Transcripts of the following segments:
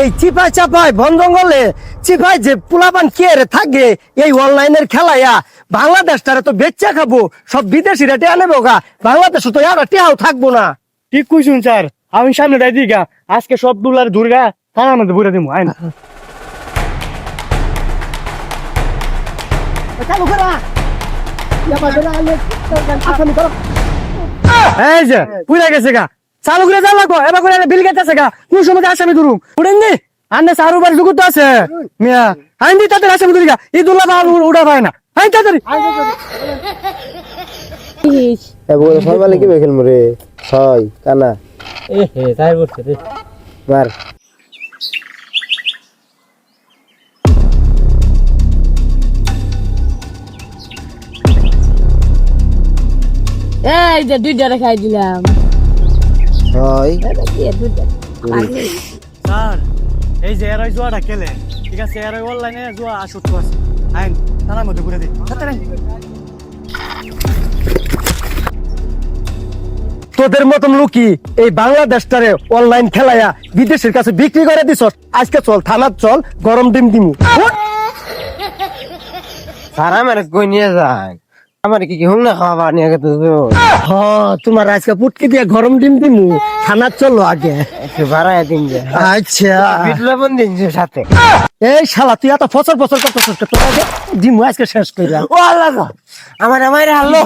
এই চিপাই চাপাই বন জঙ্গলে চিপাই যে পোলাপান কে রে থাকে এই অনলাইনের খেলাইয়া বাংলাদেশটারে তো বেচা খাবো, সব বিদেশিরা টেয়া নেবো গা, বাংলাদেশে তো আর টেয়াও থাকবো না। ঠিক কইছুন স্যার, আমি সামনে দাই দিগা আজকে সব দুলার দুর্গা থানার মধ্যে বুড়া দিমু আইন। চালু করা এই যে পুরা গেছে গা, চালু করে যা লাগবো এবার করে বিল গেছে গা, কোন সময় আসামি ধরুম উড়েন নি আন্নে সারু বার জুগুত আছে মিয়া আইন দি তাদের আসামি ধরি গা, ইদুল্লাহ বাবু উড়া পায় না আইন তাড়াতাড়ি। বলে ছয় মালে কি খেলবো রে, ছয় কানা তাই বলছে রে মার। এই যে দুইটা খাই দিলাম। ছয় স্যার এই যে এরাই জুয়াটা খেলে, ঠিক আছে এরাই অনলাইনে জুয়া আসক্ত আছে, আইন থানার মধ্যে ঘুরে দিই তাড়াতাড়ি। তোদের মতন লোকই এই বাংলাদেশটারে অনলাইন খেলাইয়া বিদেশের কাছে বিক্রি করে দিছ। আজকে চল থানার চল, গরম ডিম দিমু। স্যার আমার কই নিয়ে যায়, আমার কি হুম না খাওয়া নিয়ে গেছে হ তোমার আজকে পুটকি দিয়ে গরম ডিম দিমু, থানার চলো আগে। একটু বাড়ায় দিন যে আচ্ছা বিপ্লবন দিন যে সাথে। এই শালা তুই এত ফসল ফসল করতেছিস তোর আগে দিমু আজকে শেষ কইরা। ও আল্লাহ গো, আমার হারলো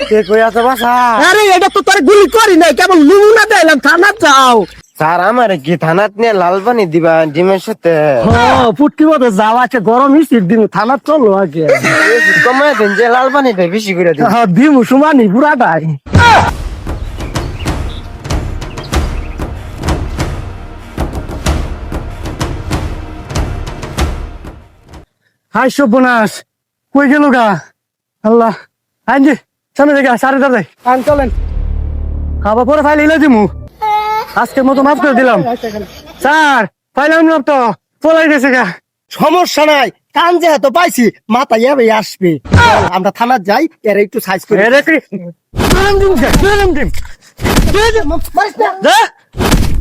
কে কই আছে বাসা। আরে এটা তো তোর গুলি করি নাই, কেবল নমুনা দিলাম, থানা যাও। স্যার আমার কি থানাত নিয়ে লাল পানি দিবা ডিমের সাথে? পুটকি মতো যাও, আছে গরম মিষ্টি দিমু, থানার চলো আগে। কমায় দিন যে লাল পানিটা বেশি করে দিন। দিমু সুমানি পুরাটাই। হাই সর্বনাশ, কই গেল গা আল্লাহ। আইন যে সামনে থেকে সাড়ে দাঁড়াই আইন চলেন, খাবার পরে ফাইল এলে দিমু, আজকের মতো মাফ করে দিলাম। স্যার ফাইল আমি তো পলাই গেছে গা। সমস্যা নাই, কান যেহেতু পাইছি মাথায় এবে আসবে। চল, আমরা থানার যাই, এর একটু সাইজ করে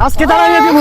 আজকে দাঁড়াইয়ে দিব।